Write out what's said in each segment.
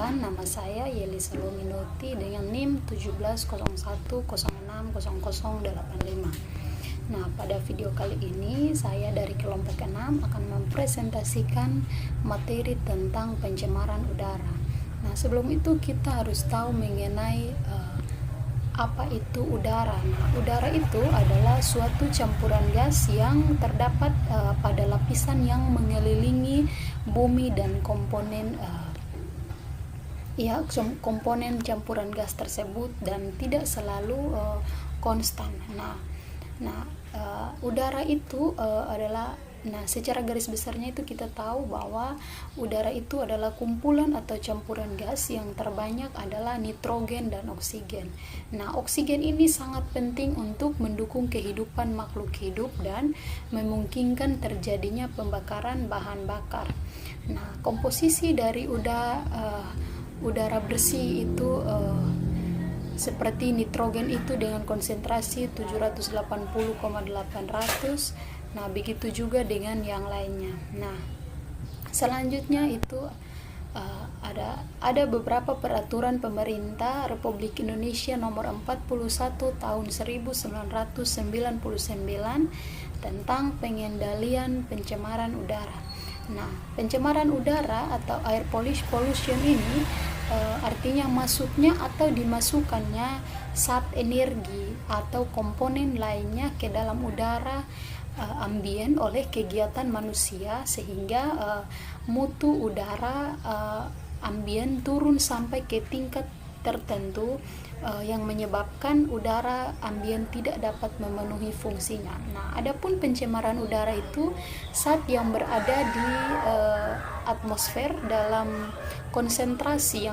Perkenalkan, nama saya Yeli Salominoti dengan NIM 1701060085. Nah, pada video kali ini saya dari kelompok 6 akan mempresentasikan materi tentang pencemaran udara. Nah, sebelum itu kita harus tahu mengenai apa itu udara. Nah, udara itu adalah suatu campuran gas yang terdapat pada lapisan yang mengelilingi bumi dan komponen komponen campuran gas tersebut dan tidak selalu konstan. Udara itu secara garis besarnya itu kita tahu bahwa udara itu adalah kumpulan atau campuran gas yang terbanyak adalah nitrogen dan oksigen. Nah, oksigen ini sangat penting untuk mendukung kehidupan makhluk hidup dan memungkinkan terjadinya pembakaran bahan bakar. Nah, komposisi dari udara bersih itu seperti nitrogen itu dengan konsentrasi 780,800. Nah, begitu juga dengan yang lainnya. Nah, selanjutnya itu ada beberapa peraturan pemerintah Republik Indonesia nomor 41 tahun 1999 tentang pengendalian pencemaran udara. Nah, pencemaran udara atau air pollution ini artinya masuknya atau dimasukkannya zat energi atau komponen lainnya ke dalam udara ambien oleh kegiatan manusia sehingga mutu udara ambien turun sampai ke tingkat tertentu yang menyebabkan udara ambien tidak dapat memenuhi fungsinya. Nah, adapun pencemaran udara itu zat yang berada di atmosfer dalam konsentrasi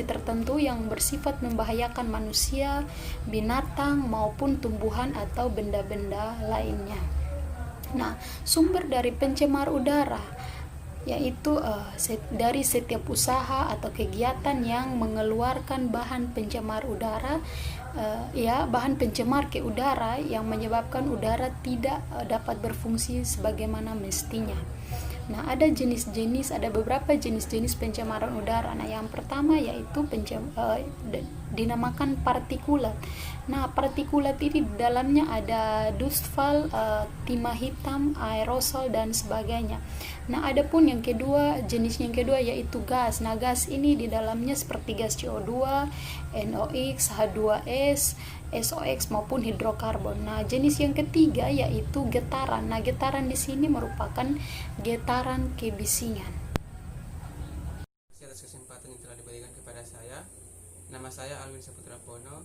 tertentu yang bersifat membahayakan manusia, binatang maupun tumbuhan atau benda-benda lainnya. Nah, sumber dari pencemar udara yaitu dari setiap usaha atau kegiatan yang mengeluarkan bahan pencemar udara, bahan pencemar ke udara yang menyebabkan udara tidak dapat berfungsi sebagaimana mestinya. Nah, ada beberapa jenis-jenis pencemaran udara. Nah, yang pertama yaitu dinamakan partikulat. Nah, partikulat ini di dalamnya ada dustfall, timah hitam, aerosol dan sebagainya. Nah, adapun jenis yang kedua yaitu gas. Nah, gas ini di dalamnya seperti gas CO2, NOx, H2S, SOx maupun hidrokarbon. Nah, jenis yang ketiga yaitu getaran. Nah, getaran di sini merupakan getaran kebisingan. Atas kesempatan yang telah diberikan kepada saya, nama saya Alwin Saputra Pono.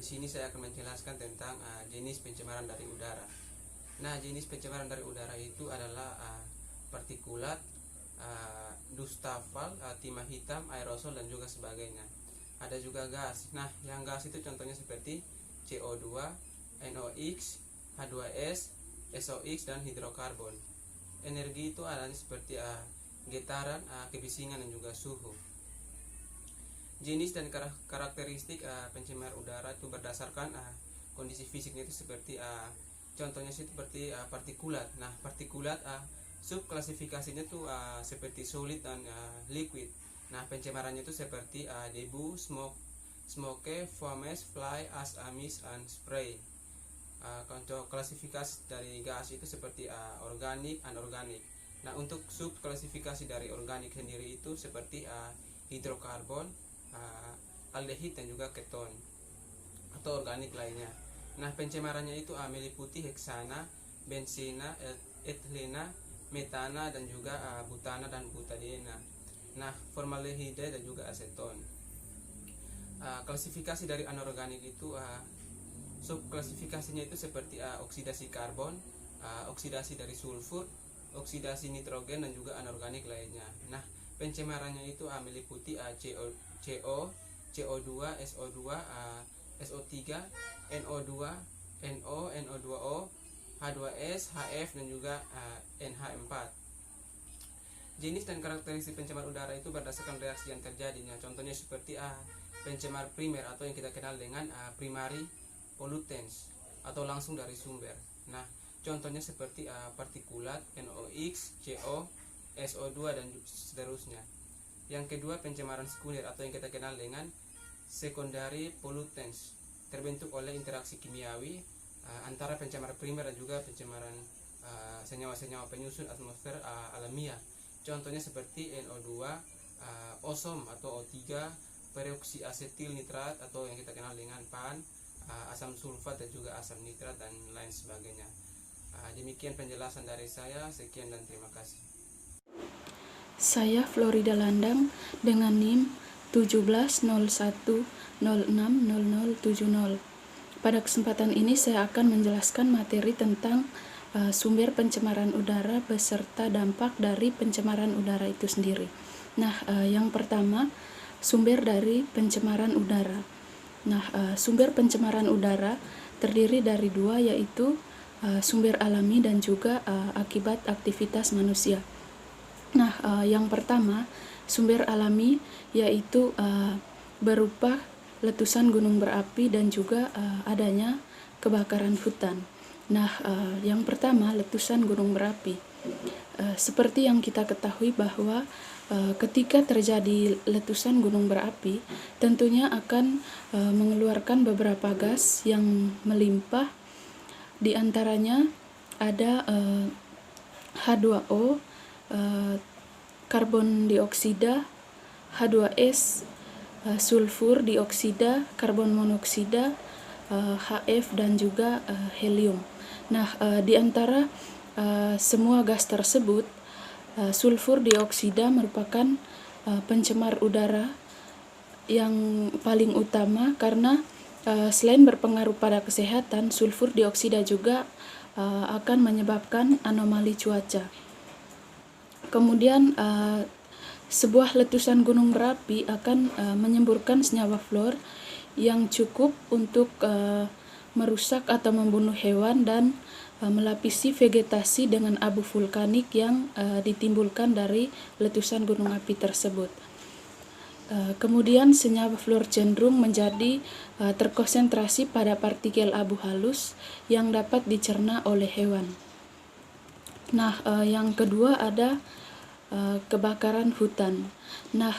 Di sini saya akan menjelaskan tentang jenis pencemaran dari udara. Nah, jenis pencemaran dari udara itu adalah partikulat, dustafal, timah hitam, aerosol dan juga sebagainya. Ada juga gas. Nah, yang gas itu contohnya seperti CO2, NOx, H2S, SOx dan hidrokarbon. Energi itu adanya seperti getaran, kebisingan dan juga suhu. Jenis dan karakteristik pencemar udara itu berdasarkan kondisi fisiknya itu seperti contohnya seperti partikulat. Nah, partikulat subklasifikasinya itu seperti solid dan liquid. Nah, pencemarannya itu seperti debu, smoke, foames, fly, ash, mist, and spray. Untuk klasifikasi dari gas itu seperti organik, anorganik. Nah, untuk subklasifikasi dari organik sendiri itu seperti hidrokarbon, aldehid dan juga keton atau organik lainnya. Nah, pencemarannya itu meliputi heksana, benzena, etilena, metana dan juga butana dan butadiena. Nah, formaldehida dan juga aseton. Klasifikasi dari anorganik itu subklasifikasinya itu seperti oksidasi karbon, oksidasi dari sulfur, oksidasi nitrogen dan juga anorganik lainnya. Nah, pencemarannya itu meliputi CO2, SO2, SO3, NO2, NO2O, H2S, HF dan juga NH4. Jenis dan karakteristik pencemar udara itu berdasarkan reaksi yang terjadinya. Contohnya seperti pencemar primer atau yang kita kenal dengan primary pollutants atau langsung dari sumber. Nah, contohnya seperti partikulat, NOx, CO, SO2 dan seterusnya. Yang kedua, pencemaran sekunder atau yang kita kenal dengan secondary pollutants, terbentuk oleh interaksi kimiawi antara pencemaran primer dan juga pencemaran senyawa-senyawa penyusun atmosfer alamiah. Contohnya seperti NO2, ozon atau O3, peroksiasetil nitrat atau yang kita kenal dengan PAN, asam sulfat dan juga asam nitrat dan lain sebagainya. Demikian penjelasan dari saya. Sekian dan terima kasih. Saya Florida Landang dengan NIM 1701060070. Pada kesempatan ini saya akan menjelaskan materi tentang sumber pencemaran udara beserta dampak dari pencemaran udara itu sendiri. Nah, yang pertama, sumber dari pencemaran udara. Nah, sumber pencemaran udara terdiri dari dua, yaitu sumber alami dan juga akibat aktivitas manusia. Nah, yang pertama, sumber alami yaitu berupa letusan gunung berapi dan juga adanya kebakaran hutan. Nah, yang pertama, letusan gunung berapi. Seperti yang kita ketahui bahwa ketika terjadi letusan gunung berapi, tentunya akan mengeluarkan beberapa gas yang melimpah. Di antaranya ada H2O, karbon dioksida, H2S, sulfur dioksida, karbon monoksida, HF dan juga helium. Nah, di antara semua gas tersebut, sulfur dioksida merupakan pencemar udara yang paling utama karena selain berpengaruh pada kesehatan, sulfur dioksida juga akan menyebabkan anomali cuaca. Kemudian sebuah letusan gunung berapi akan menyemburkan senyawa fluor yang cukup untuk merusak atau membunuh hewan dan melapisi vegetasi dengan abu vulkanik yang ditimbulkan dari letusan gunung api tersebut. Kemudian senyawa fluor cenderung menjadi terkonsentrasi pada partikel abu halus yang dapat dicerna oleh hewan. Nah, yang kedua ada kebakaran hutan. Nah,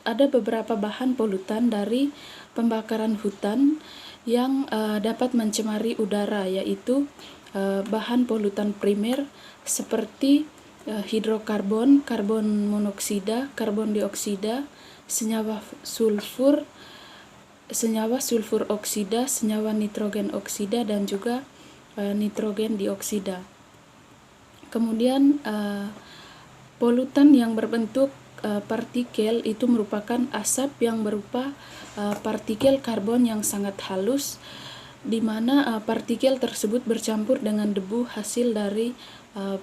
ada beberapa bahan polutan dari pembakaran hutan yang dapat mencemari udara, yaitu bahan polutan primer seperti hidrokarbon, karbon monoksida, karbon dioksida, senyawa sulfur oksida, senyawa nitrogen oksida dan juga nitrogen dioksida. Kemudian polutan yang berbentuk partikel itu merupakan asap yang berupa partikel karbon yang sangat halus, di mana partikel tersebut bercampur dengan debu hasil dari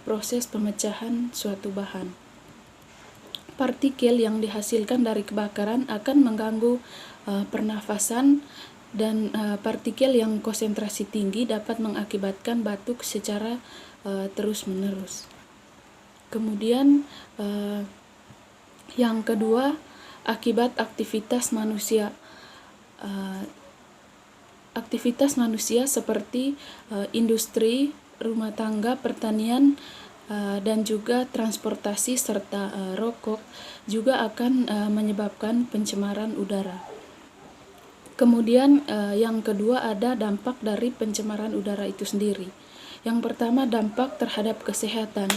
proses pemecahan suatu bahan. Partikel yang dihasilkan dari kebakaran akan mengganggu pernafasan dan partikel yang konsentrasi tinggi dapat mengakibatkan batuk secara terus-menerus. Kemudian yang kedua, akibat aktivitas manusia. Aktivitas manusia seperti industri, rumah tangga, pertanian, dan juga transportasi serta rokok juga akan menyebabkan pencemaran udara. Kemudian yang kedua ada dampak dari pencemaran udara itu sendiri. Yang pertama, dampak terhadap kesehatan,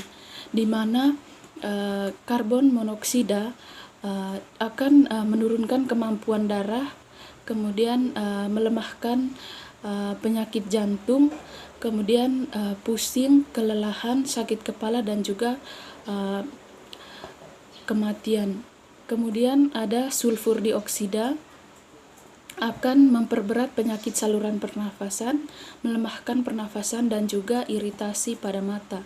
di mana karbon monoksida akan menurunkan kemampuan darah, kemudian melemahkan penyakit jantung, kemudian pusing, kelelahan, sakit kepala dan juga kematian. Kemudian ada sulfur dioksida akan memperberat penyakit saluran pernafasan, melemahkan pernafasan dan juga iritasi pada mata.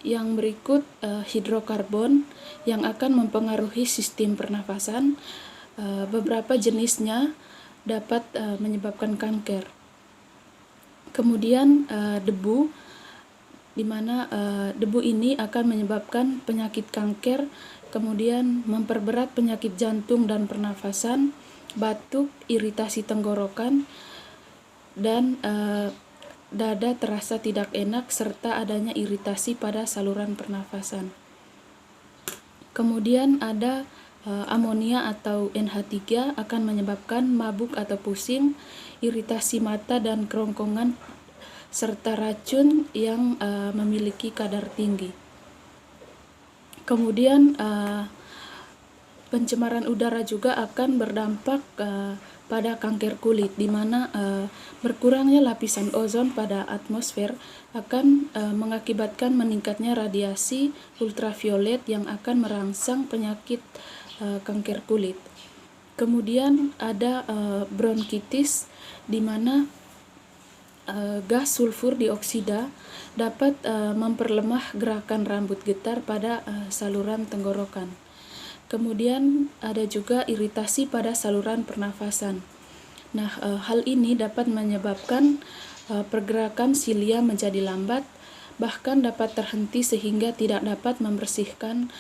Yang berikut hidrokarbon yang akan mempengaruhi sistem pernafasan. Beberapa jenisnya dapat menyebabkan kanker. Kemudian debu, di mana debu ini akan menyebabkan penyakit kanker, kemudian memperberat penyakit jantung dan pernafasan, batuk, iritasi tenggorokan, dan dada terasa tidak enak serta adanya iritasi pada saluran pernafasan. Kemudian ada amonia atau NH3 akan menyebabkan mabuk atau pusing, iritasi mata dan kerongkongan, serta racun yang memiliki kadar tinggi. Kemudian pencemaran udara juga akan berdampak pada kanker kulit, di mana berkurangnya lapisan ozon pada atmosfer akan mengakibatkan meningkatnya radiasi ultraviolet yang akan merangsang penyakit kanker kulit. Kemudian ada bronkitis, di mana gas sulfur dioksida dapat memperlemah gerakan rambut getar pada saluran tenggorokan. Kemudian ada juga iritasi pada saluran pernafasan. Nah, hal ini dapat menyebabkan pergerakan silia menjadi lambat, bahkan dapat terhenti sehingga tidak dapat membersihkan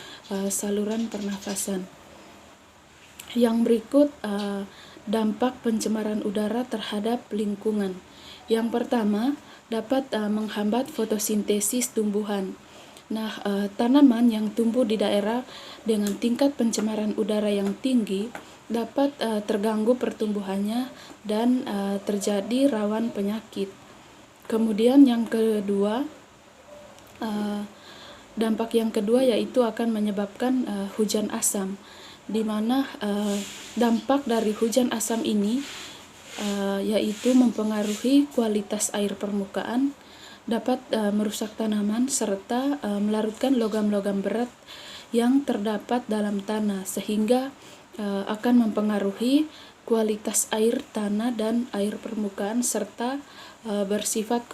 saluran pernafasan. Yang berikut dampak pencemaran udara terhadap lingkungan. Yang pertama, dapat menghambat fotosintesis tumbuhan. Nah, tanaman yang tumbuh di daerah dengan tingkat pencemaran udara yang tinggi dapat terganggu pertumbuhannya dan terjadi rawan penyakit. Kemudian yang kedua, dampak yang kedua yaitu akan menyebabkan hujan asam, di mana dampak dari hujan asam ini yaitu mempengaruhi kualitas air permukaan, dapat merusak tanaman, serta melarutkan logam-logam berat yang terdapat dalam tanah, sehingga akan mempengaruhi kualitas air tanah dan air permukaan, serta bersifat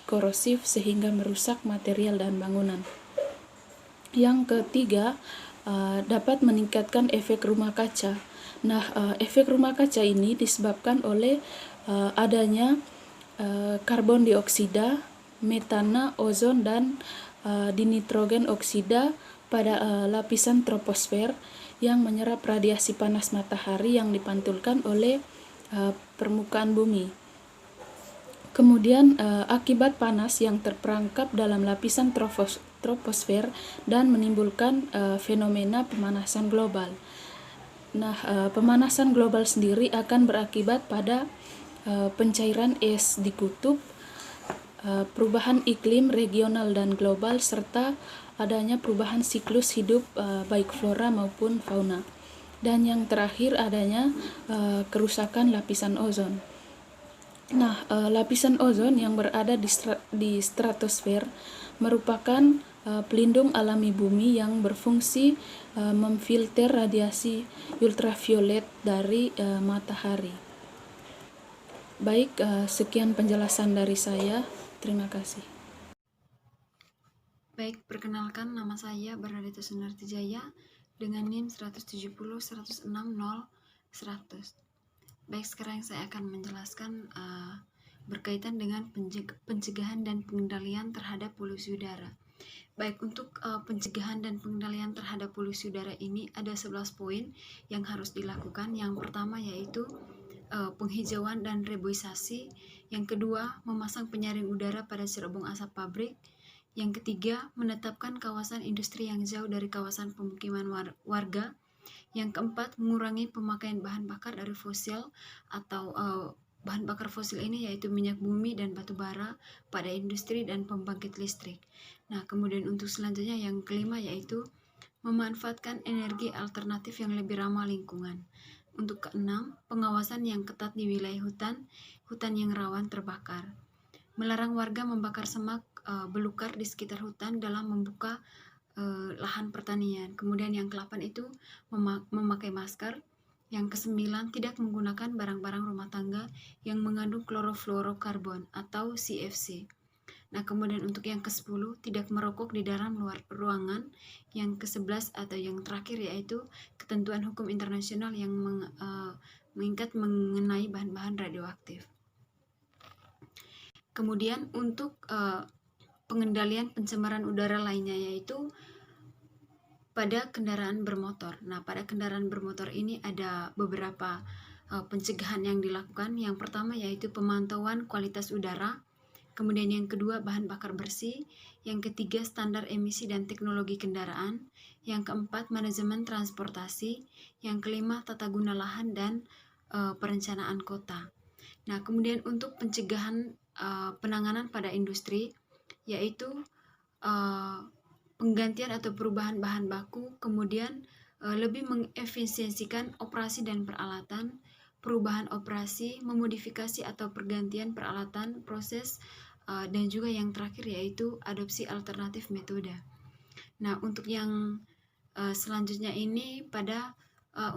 korosif sehingga merusak material dan bangunan. Yang ketiga, dapat meningkatkan efek rumah kaca. Nah, efek rumah kaca ini disebabkan oleh adanya karbon dioksida, metana, ozon, dan dinitrogen oksida pada lapisan troposfer yang menyerap radiasi panas matahari yang dipantulkan oleh permukaan bumi. Kemudian akibat panas yang terperangkap dalam lapisan troposfer dan menimbulkan fenomena pemanasan global. Nah, pemanasan global sendiri akan berakibat pada pencairan es di kutub, perubahan iklim regional dan global, serta adanya perubahan siklus hidup baik flora maupun fauna. Dan yang terakhir adanya kerusakan lapisan ozon. Nah, lapisan ozon yang berada di stratosfer merupakan pelindung alami bumi yang berfungsi memfilter radiasi ultraviolet dari matahari. Baik, sekian penjelasan dari saya. Terima kasih. Baik, perkenalkan, nama saya Bernadetta Sunartijaya dengan NIM 170 106 0 100. Baik, sekarang saya akan menjelaskan berkaitan dengan pencegahan dan pengendalian terhadap polusi udara. Baik, untuk pencegahan dan pengendalian terhadap polusi udara ini ada 11 poin yang harus dilakukan. Yang pertama yaitu penghijauan dan reboisasi. Yang kedua, memasang penyaring udara pada cerobong asap pabrik. Yang ketiga, menetapkan kawasan industri yang jauh dari kawasan pemukiman warga. Yang keempat, mengurangi pemakaian bahan bakar dari fosil atau bahan bakar fosil ini yaitu minyak bumi dan batu bara pada industri dan pembangkit listrik. Nah, kemudian untuk selanjutnya yang kelima yaitu memanfaatkan energi alternatif yang lebih ramah lingkungan. Untuk keenam, pengawasan yang ketat di wilayah hutan yang rawan terbakar. Melarang warga membakar semak belukar di sekitar hutan dalam membuka lahan pertanian. Kemudian yang ke-8 itu memakai masker. Yang ke-9, tidak menggunakan barang-barang rumah tangga yang mengandung klorofluorokarbon atau CFC. Nah, kemudian untuk yang ke-10, tidak merokok di dalam luar ruangan. Yang ke-11 atau yang terakhir yaitu ketentuan hukum internasional yang mengikat mengenai bahan-bahan radioaktif. Kemudian untuk pengendalian pencemaran udara lainnya yaitu pada kendaraan bermotor. Nah, pada kendaraan bermotor ini ada beberapa pencegahan yang dilakukan. Yang pertama yaitu pemantauan kualitas udara. Kemudian yang kedua, bahan bakar bersih. Yang ketiga, standar emisi dan teknologi kendaraan. yang keempat manajemen transportasi, yang kelima tata guna lahan dan perencanaan kota. Nah, kemudian untuk pencegahan penanganan pada industri, yaitu penggantian atau perubahan bahan baku, kemudian lebih mengefisiensikan operasi dan peralatan, perubahan operasi, memodifikasi atau pergantian peralatan, proses, dan juga yang terakhir yaitu adopsi alternatif metode. Nah, untuk yang selanjutnya ini pada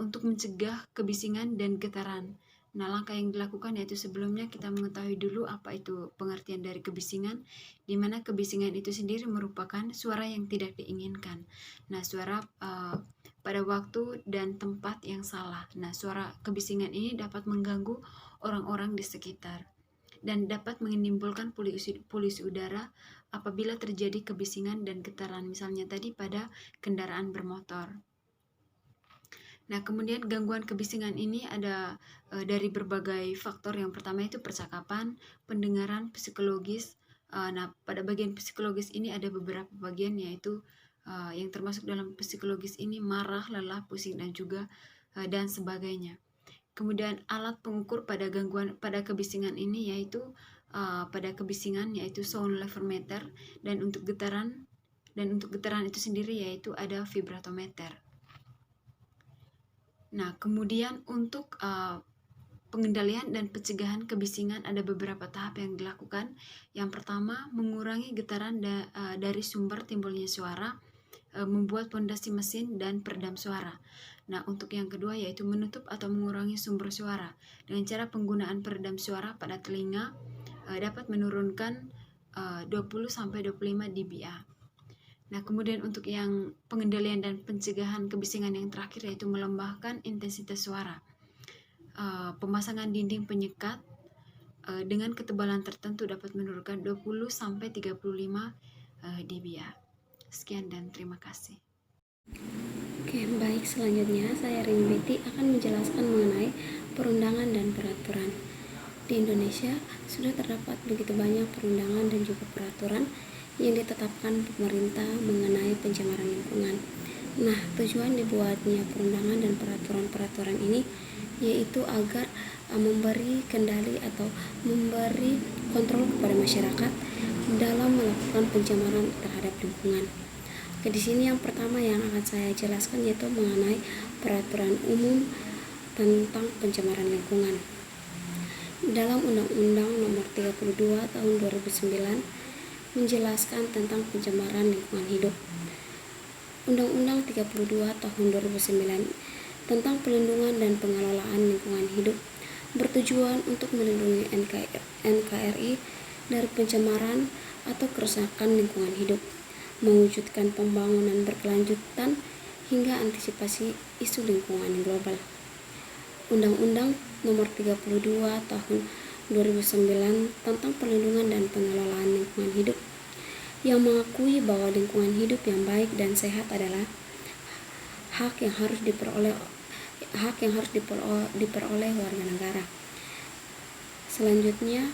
untuk mencegah kebisingan dan getaran. Nah, langkah yang dilakukan yaitu sebelumnya kita mengetahui dulu apa itu pengertian dari kebisingan, di mana kebisingan itu sendiri merupakan suara yang tidak diinginkan. Nah, suara pada waktu dan tempat yang salah. Nah, suara kebisingan ini dapat mengganggu orang-orang di sekitar dan dapat menimbulkan polusi udara apabila terjadi kebisingan dan getaran, misalnya tadi pada kendaraan bermotor. Nah, kemudian gangguan kebisingan ini ada dari berbagai faktor. Yang pertama itu percakapan, pendengaran, psikologis. Nah, pada bagian psikologis ini ada beberapa bagian, yaitu yang termasuk dalam psikologis ini marah, lelah, pusing, dan juga dan sebagainya. Kemudian alat pengukur pada gangguan pada kebisingan ini yaitu pada kebisingan yaitu sound level meter, dan untuk getaran itu sendiri yaitu ada vibratometer. Nah, kemudian untuk pengendalian dan pencegahan kebisingan ada beberapa tahap yang dilakukan. Yang pertama, mengurangi getaran dari sumber timbulnya suara, membuat pondasi mesin dan peredam suara. Nah, untuk yang kedua yaitu menutup atau mengurangi sumber suara dengan cara penggunaan peredam suara pada telinga dapat menurunkan 20-25 dBA. Nah, kemudian untuk yang pengendalian dan pencegahan kebisingan yang terakhir yaitu melembahkan intensitas suara. Pemasangan dinding penyekat dengan ketebalan tertentu dapat menurunkan 20-35 dBA. Sekian dan terima kasih. Oke, baik, selanjutnya saya Rini Betty akan menjelaskan mengenai perundangan dan peraturan. Di Indonesia sudah terdapat begitu banyak perundangan dan juga peraturan yang ditetapkan pemerintah mengenai pencemaran lingkungan. Nah, tujuan dibuatnya perundangan dan peraturan-peraturan ini yaitu agar memberi kendali atau memberi kontrol kepada masyarakat dalam melakukan pencemaran terhadap lingkungan. Oke, di sini yang pertama yang akan saya jelaskan yaitu mengenai peraturan umum tentang pencemaran lingkungan. Dalam Undang-Undang Nomor 32 Tahun 2009 menjelaskan tentang pencemaran lingkungan hidup. Undang-Undang 32 Tahun 2009 tentang pelindungan dan pengelolaan lingkungan hidup bertujuan untuk melindungi NKRI dari pencemaran atau kerusakan lingkungan hidup, mewujudkan pembangunan berkelanjutan hingga antisipasi isu lingkungan global. Undang-Undang Nomor 32 Tahun 2009 tentang perlindungan dan pengelolaan lingkungan hidup yang mengakui bahwa lingkungan hidup yang baik dan sehat adalah hak yang harus diperoleh warga negara. Selanjutnya,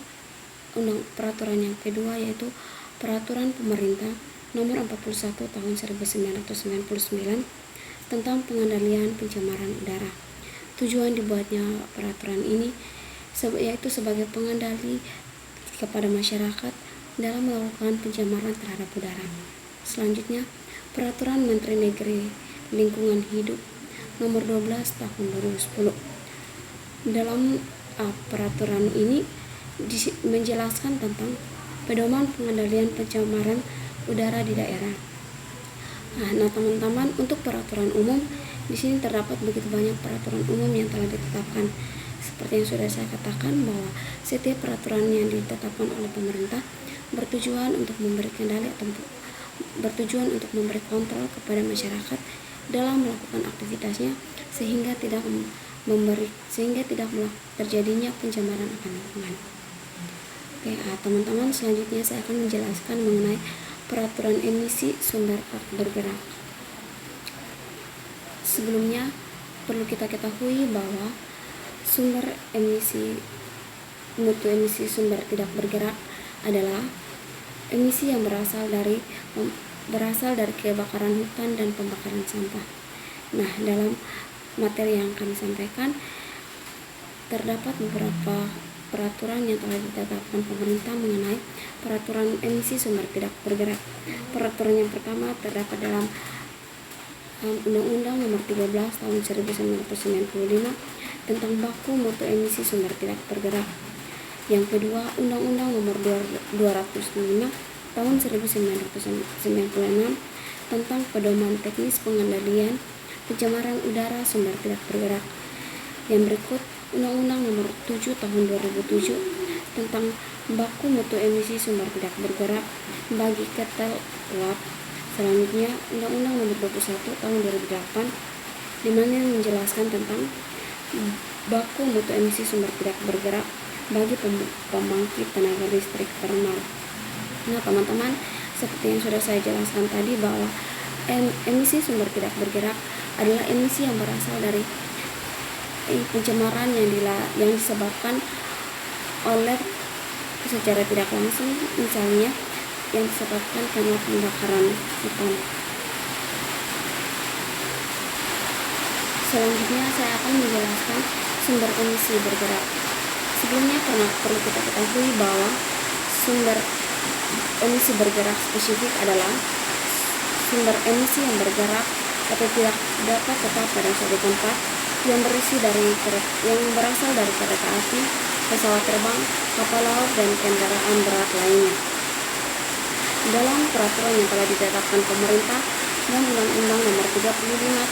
peraturan yang kedua yaitu Peraturan Pemerintah Nomor 41 Tahun 1999 tentang pengendalian pencemaran udara. Tujuan dibuatnya peraturan ini yaitu sebagai pengendali kepada masyarakat dalam melakukan pencemaran terhadap udara. Selanjutnya, Peraturan Menteri Negeri Lingkungan Hidup Nomor 12 Tahun 2010. Dalam peraturan ini menjelaskan tentang pedoman pengendalian pencemaran udara di daerah. Nah, teman-teman, untuk peraturan umum di sini terdapat begitu banyak peraturan umum yang telah ditetapkan. Seperti yang sudah saya katakan bahwa setiap peraturan yang ditetapkan oleh pemerintah bertujuan untuk memberi kendali atau bertujuan untuk memberi kontrol kepada masyarakat dalam melakukan aktivitasnya sehingga tidak terjadinya pencemaran akan lingkungan. Oke, teman-teman, selanjutnya saya akan menjelaskan mengenai peraturan emisi sumber bergerak. Sebelumnya perlu kita ketahui bahwa mutu emisi sumber tidak bergerak adalah emisi yang berasal dari berasal dari kebakaran hutan dan pembakaran sampah. Nah, dalam materi yang kami sampaikan terdapat beberapa peraturan yang telah ditetapkan pemerintah mengenai peraturan emisi sumber tidak bergerak. Peraturan yang pertama terdapat dalam Undang-Undang Nomor 13 Tahun 1995 tentang baku mutu emisi sumber tidak bergerak. Yang kedua, Undang-Undang Nomor 205 Tahun 1996 tentang pedoman teknis pengendalian pencemaran udara sumber tidak bergerak. Yang berikut, Undang-Undang Nomor 7 Tahun 2007 tentang baku mutu emisi sumber tidak bergerak bagi ketel uap. Selanjutnya, Undang-Undang Nomor 21 Tahun 2008 di mana menjelaskan tentang baku mutu emisi sumber tidak bergerak bagi pembangkit tenaga listrik termal. Nah, teman-teman, seperti yang sudah saya jelaskan tadi bahwa emisi sumber tidak bergerak adalah emisi yang berasal dari pencemaran yang disebabkan oleh secara tidak langsung, misalnya yang disebabkan karena pembakaran hutan. Selanjutnya saya akan menjelaskan sumber emisi bergerak. Sebelumnya perlu kita ketahui bahwa sumber emisi bergerak spesifik adalah sumber emisi yang bergerak atau tidak dapat tetap pada suatu tempat yang berasal dari kereta api, pesawat terbang, kapal laut, dan kendaraan berat lainnya. Dalam peraturan yang telah ditetapkan pemerintah dan Undang-Undang Nomor 35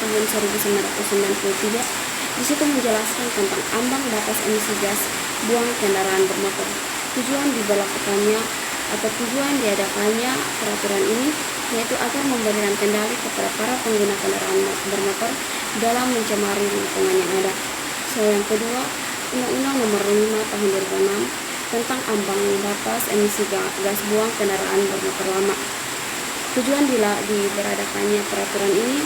Tahun 1993, di situ menjelaskan tentang ambang batas emisi gas buang kendaraan bermotor. Tujuan diberlakukannya atau tujuan diadakannya peraturan ini yaitu agar memberikan kendali kepada para pengguna kendaraan bermotor dalam mencemari lingkungan yang ada. Yang kedua, Undang-Undang Nomor 5 Tahun 2006 tentang ambang batas emisi gas buang kendaraan bermotor lama. Tujuan diberadakannya peraturan ini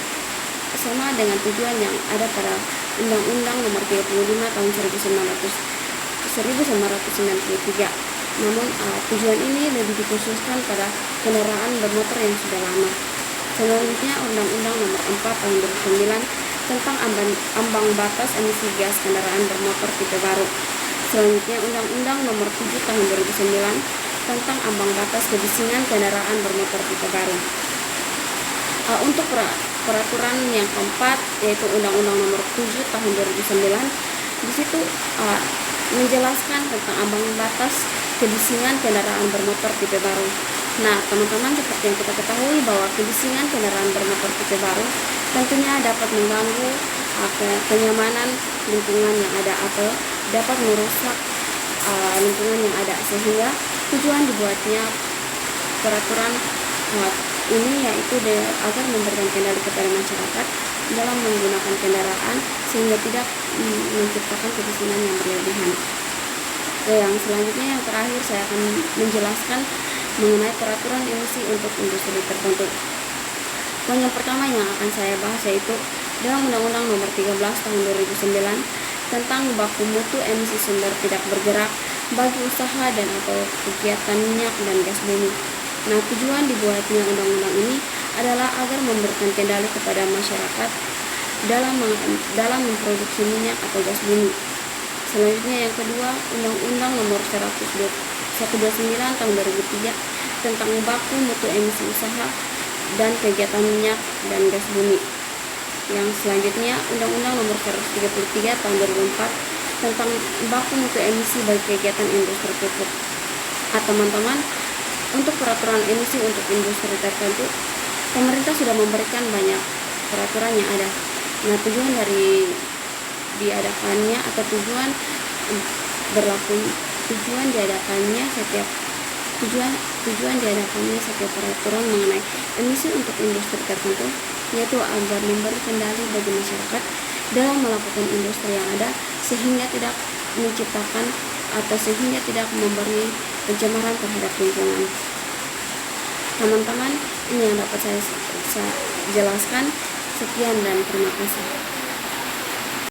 sama dengan tujuan yang ada pada Undang-Undang Nomor 35 Tahun 1993. Namun tujuan ini lebih dikhususkan pada kendaraan bermotor yang sudah lama. Selanjutnya, Undang-Undang Nomor 4 Tahun 2009 tentang ambang batas emisi gas kendaraan bermotor tipe baru. Selanjutnya, Undang-Undang Nomor 7 Tahun 2009 tentang ambang batas kebisingan kendaraan bermotor tipe baru. Untuk peraturan yang keempat, yaitu Undang-Undang Nomor 7 Tahun 2009, di situ menjelaskan tentang ambang batas kebisingan kendaraan bermotor tipe baru. Nah, teman-teman, seperti yang kita ketahui bahwa kebisingan kendaraan bermotor tipe baru tentunya dapat mengganggu kenyamanan lingkungan yang ada atau dapat merusak lingkungan yang ada, sehingga tujuan dibuatnya peraturan ini yaitu agar memberikan kendali kepada masyarakat dalam menggunakan kendaraan sehingga tidak menciptakan kebisingan yang berlebihan. Yang selanjutnya, yang terakhir, saya akan menjelaskan mengenai peraturan emisi untuk industri tertentu. Poin yang pertama yang akan saya bahas yaitu dalam Undang-Undang Nomor 13 Tahun 2009 tentang baku mutu emisi sumber tidak bergerak bagi usaha dan atau kegiatan minyak dan gas bumi. Nah, tujuan dibuatnya undang-undang ini adalah agar memberikan kendali kepada masyarakat dalam memproduksi minyak atau gas bumi. Selanjutnya, yang kedua, Undang-Undang Nomor 129 Tahun 2003 tentang baku mutu emisi usaha dan kegiatan minyak dan gas bumi. Yang selanjutnya, Undang-Undang Nomor 133 Tahun 2004 tentang baku mutu emisi bagi kegiatan industri pupuk. Teman-teman, untuk peraturan emisi untuk industri tertentu, pemerintah sudah memberikan banyak peraturan yang ada. Nah, tujuan dari diadakannya atau tujuan diadakannya setiap peraturan mengenai emisi untuk industri tertentu yaitu agar memberi kendali bagi masyarakat dalam melakukan industri yang ada sehingga tidak menciptakan atau sehingga tidak memberi pencemaran terhadap lingkungan. Teman-teman, ini yang dapat saya jelaskan. Sekian dan terima kasih.